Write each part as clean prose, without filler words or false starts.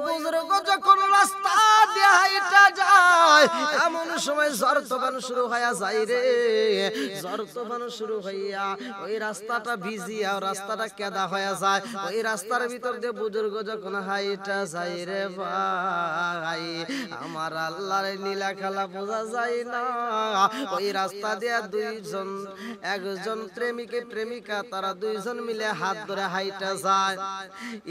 বুজুর্গ যখন রাস্তা দিয়ে হাইটা যায় এমন সময় ঝড় তুফান শুরু হয়ে যায় রে। ঝড় তুফান শুরু হইয়া ওই রাস্তাটা ভিজিয়া রাস্তাটা কেদা হয়ে যায়। ওই রাস্তার ভিতর দিয়ে বুজুর্গ যখন হাইটা যায় রে ভাই, আমার আল্লাহর নীলা খেলা বোঝা যায় না। ওই রাস্তা দিয়ে দুইজন, একজন প্রেমিকে প্রেমিকা, তারা দুইজন মিলে হাত ধরে হাইটা যায়।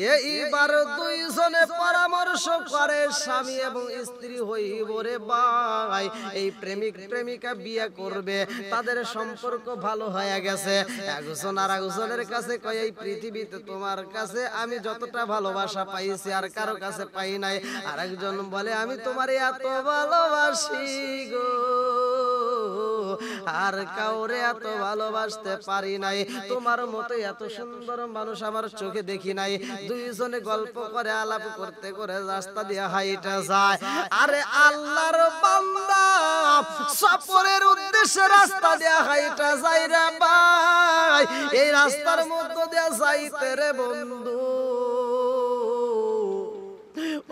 এইবার দুইজনে পরামর্শ করে স্বামী এবং স্ত্রী হইব রে ভাই, এই প্রেমিক প্রেমিকা বিয়ে করবে, তাদের সম্পর্ক ভালো হয়ে গেছে। একজন আর একজনের কাছে কয় এই পৃথিবীতে তোমার কাছে আমি যতটা ভালোবাসা পাইছি আর কারো কাছে পাই নাই। আরেকজন বলে আমি তোমার এত ভালোবাসি গো, আর কাউরে এত ভালোবাসতে পারি নাই, তোমার মতো এত সুন্দর মানুষ আমার চোখে দেখি নাই। দুইজনে গল্প করে আলাপ করতে করে রাস্তা দিয়ে হাইটা যায়। আরে আল্লাহর বান্দা সফরের উদ্দেশ্যে রাস্তা দিয়ে হাইটা যায় রে ভাই, এই রাস্তার মধ্য দিয়ে যাইতে রে বন্ধু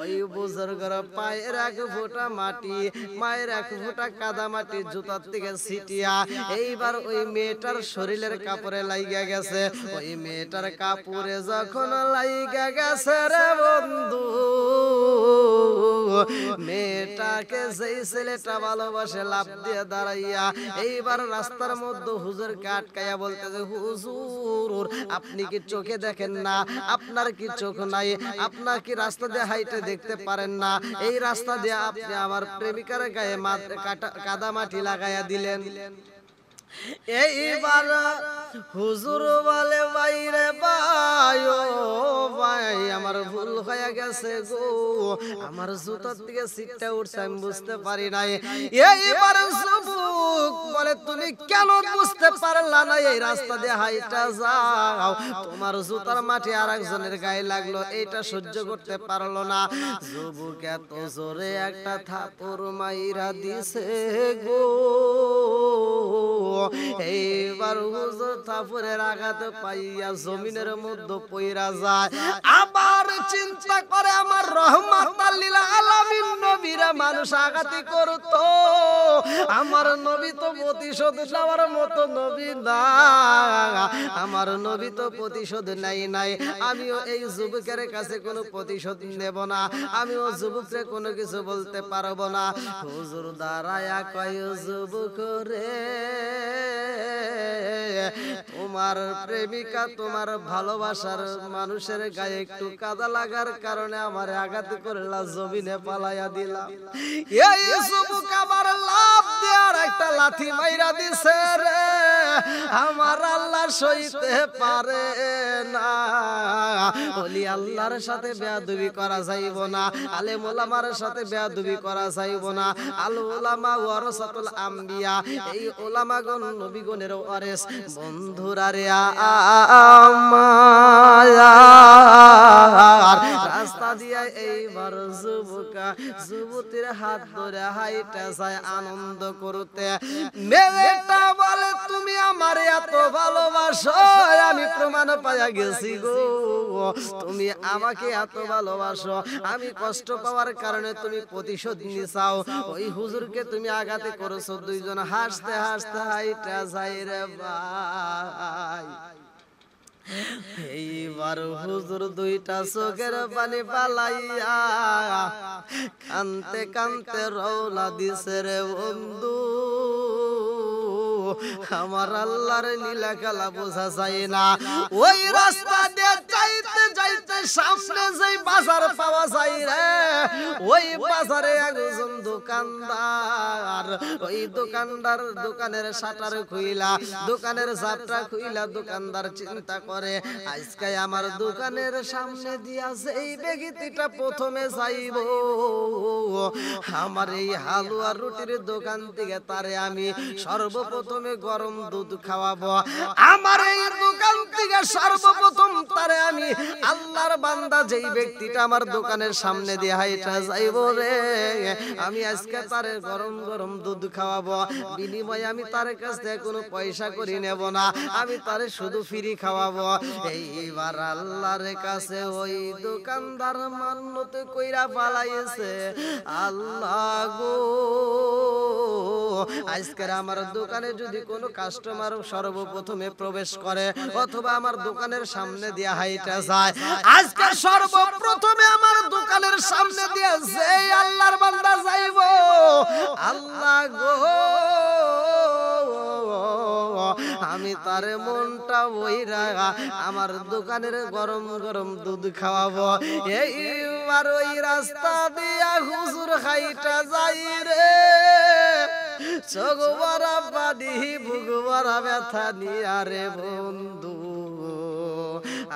ওই বুজুর্গের পায়ের এক ফোঁটা মাটি, মায়ের এক ফোঁটা কাদা মাটি জুতার থেকে ছিটিয়া এইবার ওই মেয়েটার শরীরের কাপড়ে লাইগা গেছে। ওই মেয়েটার কাপড়ে যখন লাইগা গেছে রে বন্ধু, মেয়েটাকে যেই ছেলেটা ভালোবাসে লাফ দিয়ে দাঁড়াইয়া এইবার রাস্তার মধ্যে হুজুরকে আটকাইয়া বলতেছে, হুজুর আপনি কি চোখে দেখেন না? আপনার কি চোখ নাই? আপনার কি রাস্তা দিয়ে হাইটে দেখতে পারেন না? এই রাস্তা দিয়ে আপনি আমার প্রেমিকার গায়ে কাদা মাটি লাগাইয়া দিলেন। এইবার হুজুর বলে বাইরে ভাই, ও ভাই আমার ভুল হয়ে গেছে গো, আমার জুতার থেকে সিটটা উঠছে আমি বুঝতে পারি নাই। এইবার যুবক বলে তুমি কেন বুঝতে পারলা না? এই রাস্তা দিয়ে হাইটা যাও, তোমার জুতার মাটি আর একজনের গায়ে লাগলো, এইটা সহ্য করতে পারলো না। যুবক এত জোরে একটা থাপড় মাইরা দিছে গো, এইবার হুজুর থাপড়ের আঘাত পাইয়া জমিনের মধ্যে পইরা যায়। আবার চিন্তা করে আমার রহমাতাল লিল আলামিন নবীরা মানুষ আঘাতি করতো, আমার নবী তো প্রতিশোধ নেওয়ার মতো নবী না, আমার নবী তো প্রতিশোধ নেই নাই। আমিও এই যুবকের কাছে কোনো প্রতিশোধ নেব না, আমিও যুবককে কোনো কিছু বলতে পারবো না। হুজুর দাঁড়ায়া কয় যুবক রে, তোমার প্রেমিকা তোমার ভালোবাসার মানুষের গায়ে একটু কাদা লাগার কারণে আমার আঘাত করলা, জমিনে পালাইয়া দিলাম। এই যুবক আবার লাফ দেওয়ার একটা লাথি মাইরা দিছে রে, আমার আল্লাহ সইতে পারে না। ওলি আল্লাহর সাথে বেয়াদবি করা যাইব না, আলেম ওলামার সাথে বেয়াদবি করা যাইব না। আল উলামা ওয়ারাসাতুল আম্বিয়া, এই ওলামাগণ নবীগণের ওয়ারিস। বন্ধুরা রে আমার রাস্তা দিয়া এইবার যুবতীর হাত ধরে হাইটা যায় আনন্দ করতে। মেয়েটা বলে তুমি আমার এত ভালোবাসো, আমি প্রমাণ পাইয়া গেছি গো, তুমি আমাকে এত ভালোবাসো, আমি কষ্ট পাওয়ার কারণে তুমি প্রতিশোধ নিছাও, ওই হুজুরকে তুমি আঘাতে করেছো। দুইজন হাসতে হাসতে হাইটা যায় রে ভাই। এইবার হুজুর দুইটা চোখের পানি পালাইয়া কানতে কানতে রওনা দিছে রে বন্ধু। আমার আল্লাহর নীলা খেলা বোঝা যায় না। ওই রাস্তা দিয়ে যাইতে যাইতে সামনে যেই বাজার পাওয়া যায় রে, ওই বাজারে একজন দোকানদার, ওই দোকানদার দোকানের শাটার খুইলা, দোকানের জাপটা খুইলা দোকানদার চিন্তা করে আজকে আমার দোকানের সামনে দিয়া যেই ব্যক্তিটা প্রথমে যাইব, আমার এই হালুয়া রুটির দোকান থেকে তারে আমি সর্বপ্রথমে গরম দুধ খাওয়াবো। আমার এই দোকান থেকে সর্বপ্রথম তারে আমি আল্লাহর বান্দা যেই ব্যক্তিটা আমার দোকানের সামনে দিয়ে হাইটা যাইব রে, আমি আজকে তারে গরম গরম দুধ খাওয়াবো, বিনিময়ে আমি তার কাছ থেকে কোনো পয়সা করি নেব না, আমি তারে শুধু ফ্রি খাওয়াবো। এইবার আল্লাহর কাছে ওই দোকানদার মান্নত কইরা পালাইছে, আল্লাহ গো আজকের আমার দোকানে যদি কোনো কাস্টমার সর্বপ্রথমে প্রবেশ করে অথবা আমার দোকানের সামনে দিয়ে হাইটা যায়, আজকে সর্বপ্রথমে আমার দোকানের সামনে দিয়ে যে আল্লাহর বান্দা যাইব, আল্লাহ গো আমি তার মনটা বইরা আমার দোকানের গরম গরম দুধ খাওয়াবো। এইবার ওই রাস্তা দিয়া হুজুর হাইটা যাই রে, চোখ ভরা পানি বুক ভরা ব্যথা নিয়া রে বন্ধু।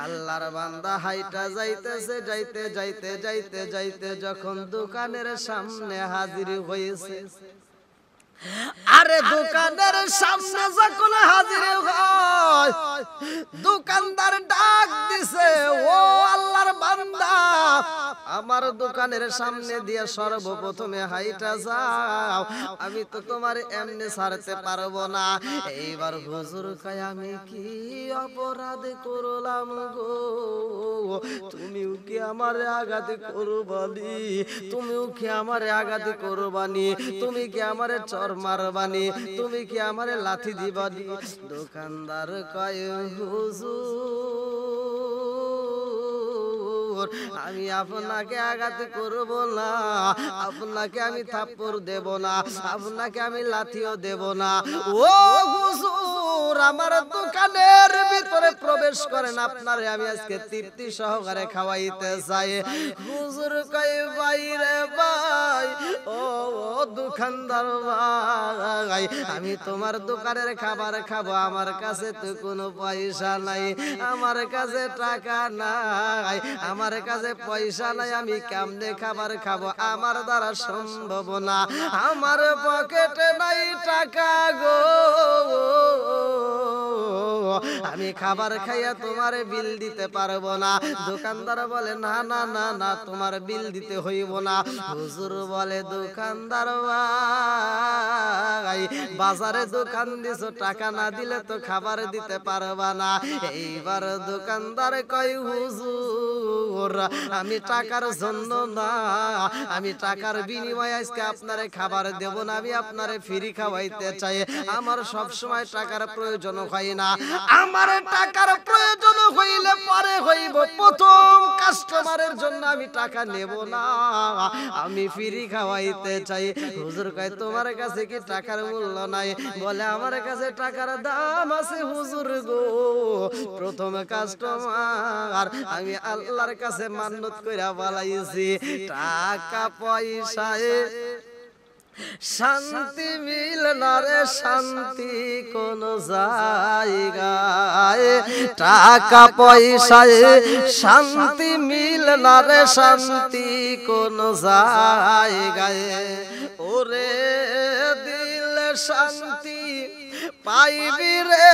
আল্লাহর বান্দা হাইটা যাইতেছে, যাইতে যাইতে যাইতে যাইতে যখন দোকানের সামনে হাজির হয়েছে, আরে দোকানের সামনে যখন হাজির হয়, দোকানদার ডাক দিছে, ও আল্লাহর বান্দা আমার দোকানের সামনে দিয়ে সর্বপ্রথমে হাইটা যাও, আমি তো তোমার এমনি ছাড়তে পারবো না। এইবার হুজুর কয় আমি কি অপরাধ করলাম গো, তুমিও কি আমারে আঘাত করবানি, তুমিও কি আমারে আঘাত করবানি, তুমি কি আমারে চর মারবানি, তুমি কি আমারে লাথি দিবানি? দোকানদার কয় হুজুর আমি আপনাকে আঘাত করব না, আপনাকে আমি থাপ্পড় দেব না, আপনাকে আমি লাথিও দেব না। ও হুজুর আমার দোকানের ভিতরে প্রবেশ করেন, আপনারে আমি আজকে তৃপ্তি সহকারে খাওয়াইতে চাই। হুজুর কয় ভাই রে ভাই, ও দোকানদার ভাই আমি তোমার দোকানের খাবার খাবো, আমার কাছে তো কোনো পয়সা নাই, আমার কাছে টাকা নাই, আমার কাছে পয়সা নাই, আমি কেমনে খাবার খাবো, আমার দ্বারা সম্ভব না, আমার পকেটে নাই টাকা গো, আমি খাবার খাইয়া তোমার বিল দিতে পারবো না। দোকানদার বলে না না না না তোমার বিল দিতে হইব না। হুজুর বলে দোকানদার ভাই বাজারে দোকান দিছো, টাকা না দিলে তো খাবার দিতে পারবা না। এইবার দোকানদার কয় হুজুর আমি টাকার জন্য না, আমি টাকার বিনিময়ে আজকে আপনারে খাবার দেব না, আমি আপনারে ফ্রি খাওয়াইতে চাই, আমার সব সময় টাকার প্রয়োজন হয় না, আমার টাকার প্রয়োজন হইলে পরে হইব, প্রথম কাস্টমারের জন্য আমি টাকা নেব না, আমি ফ্রি খাওয়াইতে চাই। হুজুর কয় তোমার কাছে কি টাকার মূল্য নাই? বলে আমার কাছে টাকার দাম আছে হুজুর গো, প্রথম কাস্টমার আমি আল্লাহর কাছে মান্নত কইরা বলাইছি, টাকা পয়সায় শান্তি মিল না রে, শান্তি কোন জায়গায়, টাকা পয়সায় শান্তি মিল না রে, শান্তি কোন জায়গায়, ওরে দিল শান্তি পাইবি রে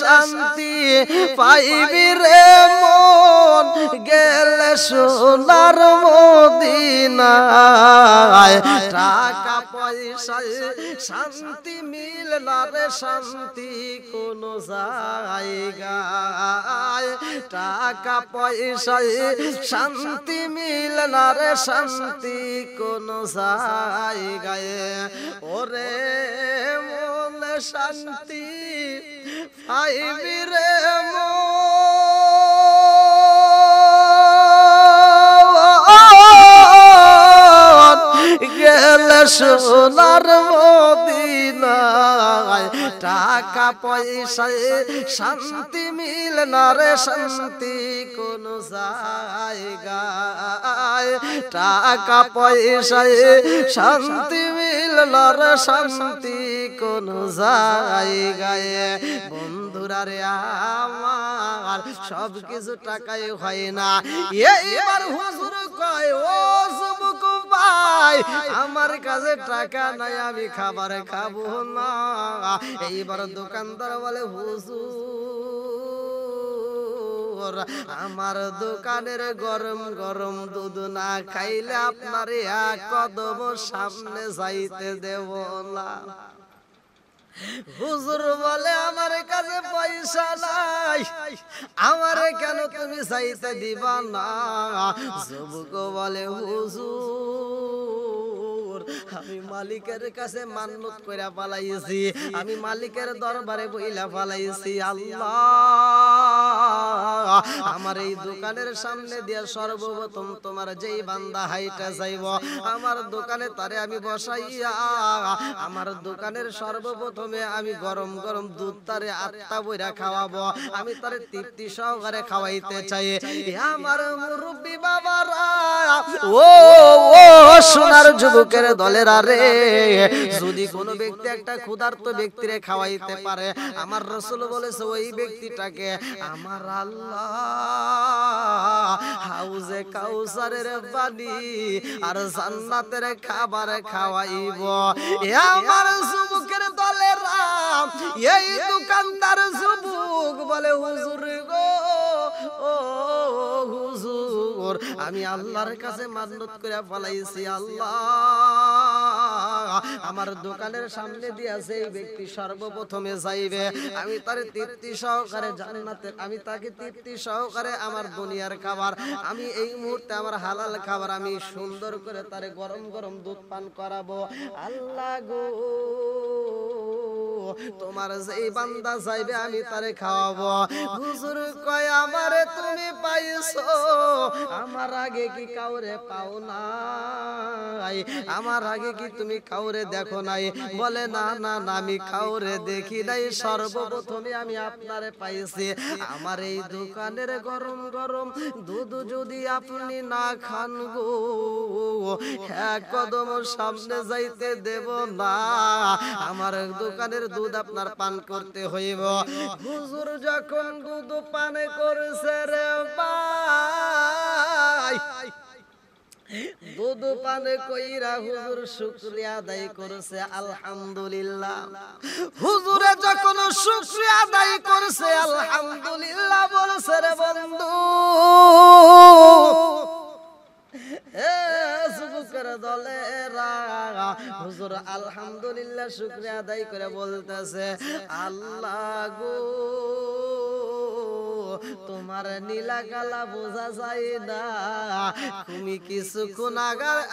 শান্তি পাইবি রে মন, গেলে সোনার মদিনায়, টাকা পয়সায় শান্তি মিল না রে, শান্তি কোন জায়গায়, টাকা পয়সায় শান্তি মিল না রে, শান্তি কোন জায়গায়, ওরে মন শান্তি পাইবি রে মন, গেলে সোনার মদিনায়, টাকা পয়সায় শান্তি মিল না রে, শান্তি কোন জায়গায়, টাকা পয়সায় শান্তি মিল না রে, শান্তি কোন জায়গায়। বন্ধুরা রে আমার সব কিছু টাকায় হয় না। এইবার হুজুর কয় ও যুবক ভাই আমার কাছে টাকা নাই, আমি খাবার খাবো না। এইবার দোকানদার বলে হুজুর আমার দোকানের গরম গরম দুধ না খাইলে আপনার এক কদম সামনে যাইতে দেব না। হুজুর বলে আমার কাছে পয়সা নাই, আমারে কেন তুমি চাইতে দিবা না? যুবক বলে হুজুর আমি মালিকের কাছে মান্নত কইরা পালাইছি, আমি মালিকের দরবারে বইলা পালাইছি, আল্লাহ আমার এই দোকানের সামনে দিয়া সর্বপ্রথম তোমার যেই বান্দা হাইটা যাইব আমার দোকানে তারে আমি বসাইয়া আমার দোকানের সর্বপ্রথমে আমি গরম গরম দুধ তারে আত্মা বইরা খাওয়াবো, আমি তারে তৃপ্তি সহকারে খাওয়াইতে চাই। আমার মুরব্বি বাবারা, ও ও সোনার যুবকের দলেরা রে, যদি কোনো ব্যক্তি একটা ক্ষুধার্ত ব্যক্তিরে খাওয়াইতে পারে, আমার রাসূল বলেছে ওই ব্যক্তিটাকে আমার আল্লাহ হাউজে কাউসারের পানি আর জান্নাতের খাবার খাওয়াইব। আমার যুবকের দলেরা, এই দোকানদার যুবক বলে হুজুর গো, ও হুজুর আমি আল্লাহর কাছে মান্নত করে ফলাইছি, আল্লাহ আমার দোকানের সামনে দিয়ে আছে এই ব্যক্তি সর্বপ্রথমে যাইবে, আমি তার তৃপ্তি সহকারে জান্নাতের, আমি তাকে তৃপ্তি সহকারে আমার দুনিয়ার খাবার, আমি এই মুহূর্তে আমার হালাল খাবার আমি সুন্দর করে তারে গরম গরম দুধ পান করাবো। আল্লাহ গো তোমার যেই বান্দা চাইবে আমি তারে খাওয়াবো। হুজুর কয় আমারে তুমি পাইছো, আমার আগে কি কাউরে পাও নাই? আমার আগে কি তুমি কাউরে দেখো নাই? বলে না না না আমি কাউরে দেখি নাই, সর্বপ্রথমে আমি আপনারে পাইছি। আমার এই দোকানের গরম গরম দুধ যদি আপনি না খান গো, এক কদম সামনে যাইতে দেব না, আমার দোকানের দুধ আপনার পান করতে হইব। হুজুর যখন দুধ পান করছে রে ভাই, দুধ পান কইরা হুজুর শুকরিয়া আদায় করছে আলহামদুলিল্লাহ। হুজুরে যখন শুকরিয়া আদায় করছে আলহামদুলিল্লাহ বলছে রে বন্ধু, যুবকের দলেরা হুজুর আলহামদুলিল্লাহ শুকরিয়া আদায় করে বলতেছে আল্লাহ গো তোমার নীলা কালা বোঝা যায় না, তুমি কিছুক্ষণ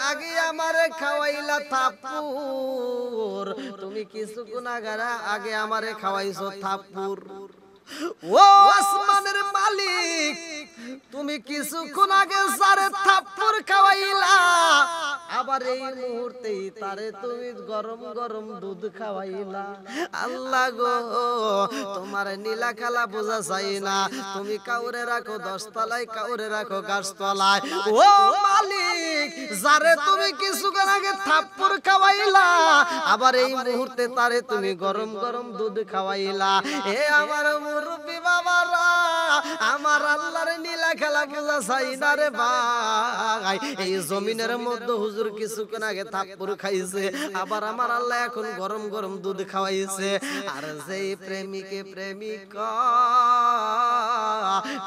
আগে আমারে খাওয়াইলা থাপ্পুর, তুমি কিছুক্ষণ আগে আমারে খাওয়াইছো থাপ্পুর। ও আসমানের মালিক তুমি কিছুক্ষণ আগে যারে থাপ্পর খাওয়াইলা, আবার এই মুহূর্তেই তারে তুমি গরম গরম দুধ খাওয়াইলা। আল্লাহ গো তোমার নীলা কালা বোঝা যায় না, তুমি কাউরে রাখো 10 তলায়, কাউরে রাখো গাছতলায়। ও মালিক যারে তুমি কিছুক্ষণ আগে থাপ্পর খাওয়াইলা, আবার এই মুহূর্তে তারে তুমি গরম গরম দুধ খাওয়াইলা। এ আমার মুরব্বি বাবারা, আমার আল্লাহর নীলা খেলা বোঝা চাই না রে ভাই। এই জমিনের মধ্যে হুজুর কিছুক্ষণ আগে থাপ্পড় খাইছে, আবার আমার আল্লাহ এখন গরম গরম দুধ খাওয়াইছে। আর যেই প্রেমিকে প্রেমিকা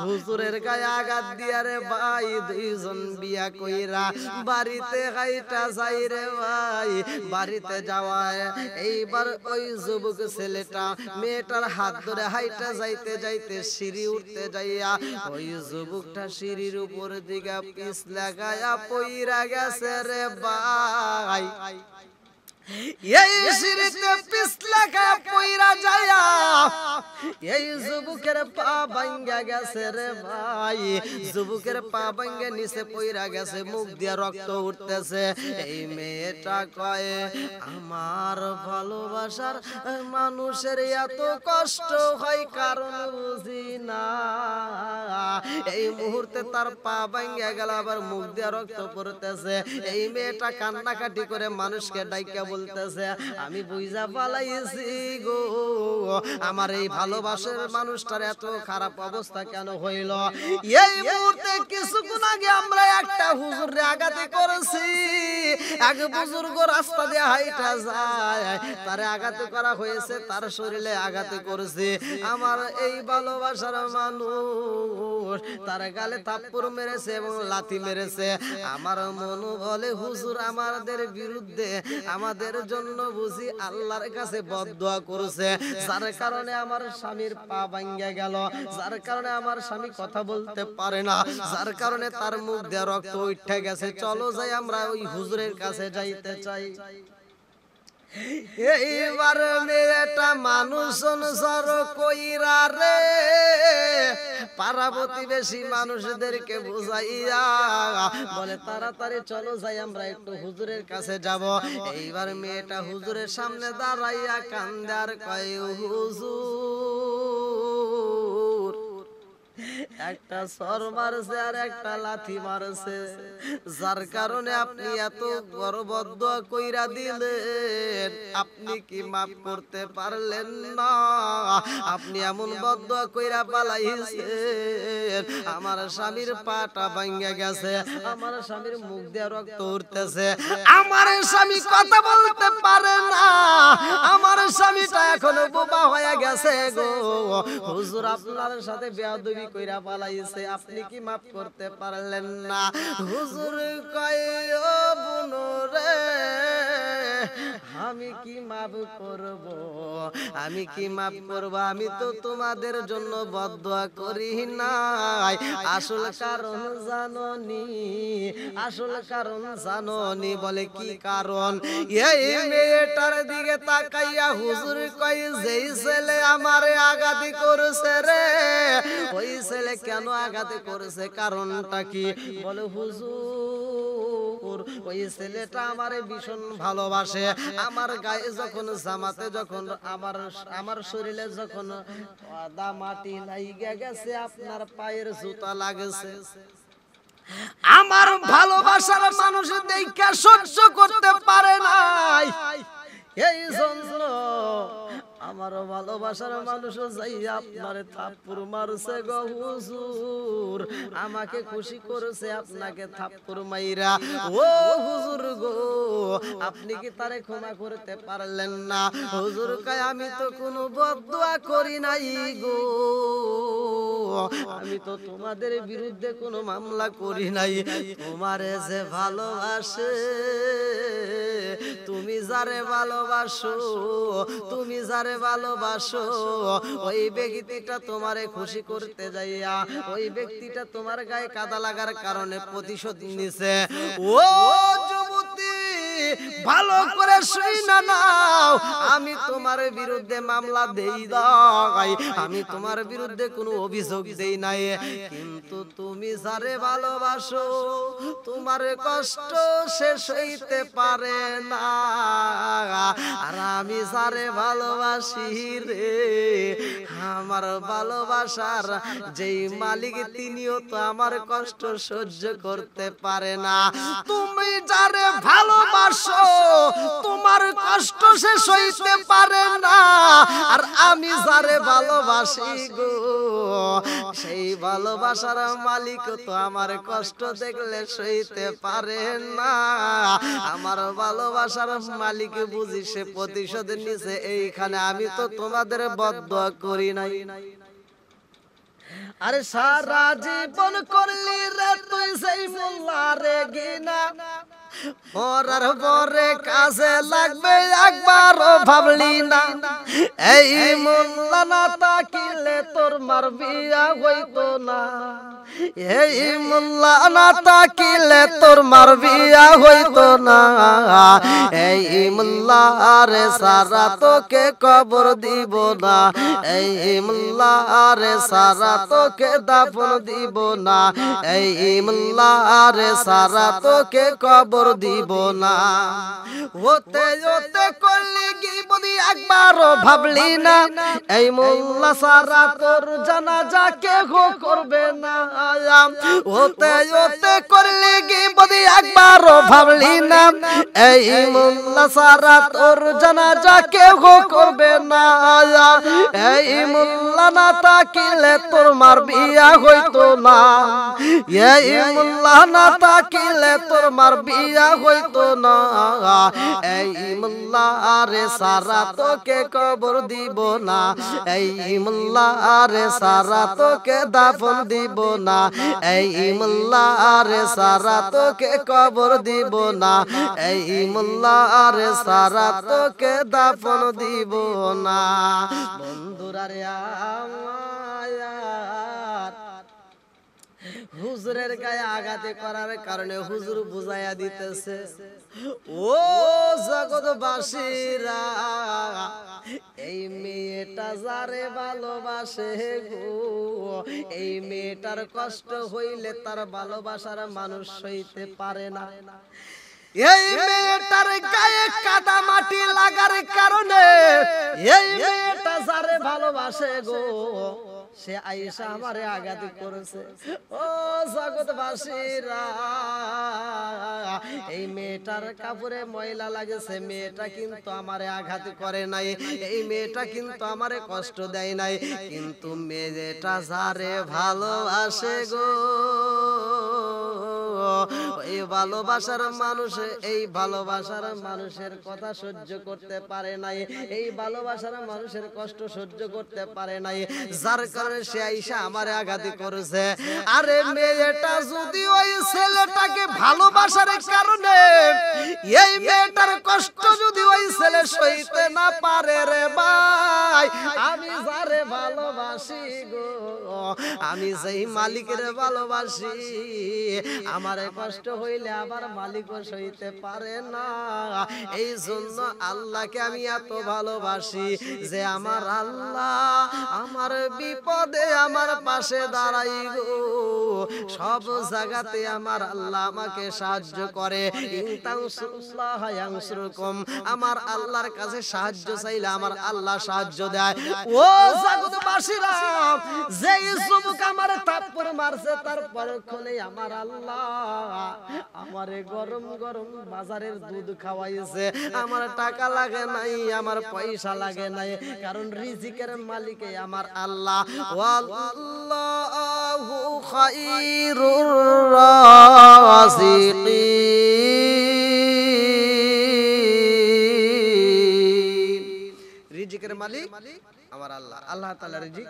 হুজুরের গায়ে আঘাত দিয়া রে ভাই, দুইজন বিয়া কইরা বাড়িতে হাইটা যাই রে ভাই। বাড়িতে যাওয়ায় এইবার ওই যুবক ছেলেটা মেয়েটার হাত ধরে হাইটা যাইতে যাইতে সিঁড়ি উঠতে যাইয়া ওই যুবকটা সিঁড়ির উপর দিকে পিছ লাগায়া পইরা গেছে রে ভাই। এই সিঁড়িতে পিছ লাগায়া পইরা যায়া এই যুবকের পা ভাঙ্গা গেছে রে ভাই। যুবকের পা ভাঙ্গে নিচে পইরা গেছে, মুখ দিয়ে রক্ত উঠতেছে। এই মেয়েটা কয় আমার ভালোবাসার মানুষের এত কষ্ট হয় কারণ বুঝি না। এই মুহূর্তে তার পা ভাঙ্গা গেল, আবার মুখ দিয়ে রক্ত পড়তেছে। এই মেয়েটা কান্নাকাটি করে মানুষকে ডাইকা বলতেছে আমি বুঝা পালাইছি গো, আমার এই ভালোবাসার মানুষটার এত খারাপ খারাপ অবস্থা কেন হইল? এই মুহূর্তে কিছুক্ষণ আগে আমরা একটা হুজুরে আঘাতে করেছি। এক বুজুর্গ রাস্তা দিয়ে হাইটা যায়, তারে আঘাতে করা হয়েছে, তার শরীরে আঘাতে করেছে। আমার এই ভালোবাসার মানুষ তার গালে থাপ্পড় মেরেছে এবং লাথি মেরেছে। আমার মন বলে হুজুর আমাদের বিরুদ্ধে, আমাদের জন্য বুঝি আল্লাহর কাছে বদদোয়া করেছে, যার কারণে আমার স্বামীর পা ভাঙ্গা গেল, যার কারণে আমার স্বামী কথা বলতে পারে না, যার কারণে তার মুখ দিয়ে রক্ত উঠে গেছে। চলো যাই আমরা ওই হুজুরের কাছে যাইতে চাই। এইবার মেয়েটা মানুষ অনুসর কইরা রে পাড়া প্রতিবেশী মানুষদেরকে বুঝাইয়া বলে তাড়াতাড়ি চলো যাই আমরা একটু হুজুরের কাছে যাব। এইবার মেয়েটা হুজুরের সামনে দাঁড়াইয়া কান্দে আর কয় হুজুর একটা সর মারছে আর একটা লাথি মারছে, যার কারণে আপনি এত বড় বদদোয়া কইরা দিলেন, আপনি কি মাফ করতে পারলেন না? আপনি এমন বদদোয়া কইরা পালাইছেন, আমার স্বামীর পাটা ভাঙ্গা গেছে, আমার স্বামীর মুখ দিয়ে রক্ত উঠতেছে, আমার স্বামী কথা বলতে পারে না, আমার স্বামীটা এখনো বোবা হয়ে গেছে গো। হুজুর আপনার সাথে বেয়াদবি কইরা পালাইছে, আপনি কি মাফ করতে পারলেন না? হুজুর কয় ও বুনো রে আমি কি মাফ করব, আমি কি মাফ করব? আমি তো তোমাদের জন্য বদদোয়া করি নাই। আসল কারণ জানোনি, আসল কারণ জানোনি? বলে কি কারণ? এই মেয়েটার দিকে তাকাইয়া হুজুর কয় যেই ছেলে আমারে আঘাত করেছে রে, ওই ছেলে কেন আঘাত করেছে, কারণটা কি? বলে হুজুর ওই ছেলেটা আমারে ভীষণ ভালোবাসে, আমার গায়ে যখন জামাতে যখন আমার শরীরে যখন আদা মাটি লাইগা গেছে, আপনার পায়ের জুতা লাগেছে, আমার ভালোবাসার মানুষ দেখা সহ্য করতে পারে নাই, এই জন্য আমার ভালোবাসার মানুষ যাই আপনারে থাপ্পড় মারছে গো হুজুর, আমাকে খুশি করেছে আপনাকে থাপ্পড় মাইরা। ও হুজুর গো আপনি কি তারে ক্ষমা করতে পারলেন না? হুজুর কয় আমি তো কোনো বদদোয়া করি নাই গো, আমি তো তোমাদের বিরুদ্ধে কোনো মামলা করি নাই, তোমারে যে ভালোবাসে, তুমি যারে ভালোবাসো, তুমি যারে ভালোবাসো ওই ব্যক্তিটা তোমারে খুশি করতে যাইয়া ওই ব্যক্তিটা তোমার গায়ে কাদা লাগার কারণে প্রতিশোধ নিছে। ও যুবতী ভালো করে শুইনা নাও, আমি তোমার বিরুদ্ধে মামলা দেই নাই, আমি তোমার বিরুদ্ধে কোনো অভিযোগ দেই নাই, কিন্তু তুমি যারে ভালোবাসো তোমার কষ্ট শেষ হইতে পারে না, আর আমি যারে ভালোবাসি রে, আমার ভালোবাসার যেই মালিক তিনিও তো আমার কষ্ট সহ্য করতে পারে না। তুমি যারে ভালোবাসো তোমার কষ্ট শেষ হইতে পারে না, আর আমি যারে ভালোবাসি গো সেই ভালোবাসার মালিক তো আমার কষ্ট দেখলে সইতে পারে না, আমার ভালোবাসার মালিক বুঝি সে প্রতিশোধ নিছে, এইখানে আমি তো তোমাদের বদদোয়া করি নাই। আরে সারা জীবন করলি রে তুই সেই মোল্লা রে গিনা, মরার পরে কাজে লাগবে একবারও ভাবলি না, এই মোল্লা না তাকিলে তোর মার বিয়া হইতো না, এই মোল্লা না তাকিলে তোর মার বিয়া হইতো না, এই মোল্লা রে সারা তোকে কবর দিব না, এই মোল্লা রে সারা তোকে দাফন দিব না, এই মোল্লা রে সারা তোকে কবর দিব না। হতে হতে করলি কি বলি একবারও ভাবলি না এই মোল্লা সারা তোর জানাজা কেহ করবে না ওতে ওতে করলে গিবত একবারও ভাবলি না এই মোল্লা সারা তোর জানাজা কেহ করবে না এই মোল্লা না তাকিলে তোর মার বিয়া হইতো না এই মোল্লা না তাকিলে তোর মার বিয়া হইতো না এই মোল্লা রে সারা তোকে কবর দিব না এই মোল্লা রে সারা তোকে দাফন দিব না এই মোল্লা রে সারা তোকে কবর দিব না এই মোল্লা রে সারা তোকে দাফন দিব না বন্ধুরা রে আমার হুজুরের গায়ে আঘাতে করার কারণে হুজুর বুঝাইয়া দিতেছে ও জগৎবাসীরা এই মেয়েটা যারে ভালোবাসে গো এই মেয়েটার কষ্ট হইলে তার ভালোবাসার মানুষ সইতে পারে না এই মেয়েটার গায়ে কাদা মাটি লাগার কারণে এই মেয়েটা যারে ভালোবাসে গো সে আয়েশা আমারে আঘাত করেছে ও জগৎবাসীরা এই মেয়েটার কাপড়ে ময়লা লাগেছে মেয়েটা কিন্তু আমারে আঘাত করে নাই এই মেয়েটা কিন্তু আমারে কষ্ট দেয় নাই কিন্তু মেয়েটা যারে ভালোবাসে গো এই ভালোবাসার মানুষ এই ভালোবাসার মানুষের কথা সহ্য করতে পারে নাই এই ভালোবাসার মানুষের কষ্ট সহ্য করতে পারে নাই যার কারণে সে আইসা আমারে আঘাত করেছে আরে মেয়েটা যদি ওই ছেলেটাকে ভালোবাসার কারণে এই মেয়েটার কষ্ট যদি ওই ছেলে সইতে না পারে রে ভাই আমি যারে ভালোবাসি গো আমি যেই মালিকের ভালোবাসি আমারে কষ্ট হইলে আবার মালিকও সইতে পারে না এই জন্য আল্লাহকে আমি এত ভালোবাসি যে আমার আল্লাহ আমার বিপদে আমার পাশে দাঁড়াই গো সব জায়গাতে আমার আল্লাহ আমাকে সাহায্য করে ইনতানসুরুল্লাহ ইয়ানসুরকুম আমার আল্লাহর কাছে সাহায্য চাইলে আমার আল্লাহ সাহায্য দেয় ও জগৎবাসীরা যেই যুবক আমার থাপ্পড় মারছে তার পরক্ষণে আমার আল্লাহ আমারে গরম গরম বাজারের দুধ খাওয়াইছে আমার টাকা লাগে নাই আমার পয়সা লাগে নাই কারণ রিজিকের মালিক আমার আল্লাহ ওয়াল্লাহু খায়রুর রাযিকিন রিজিকের মালিক আমার আল্লাহ আল্লাহ তাআলা রিজিক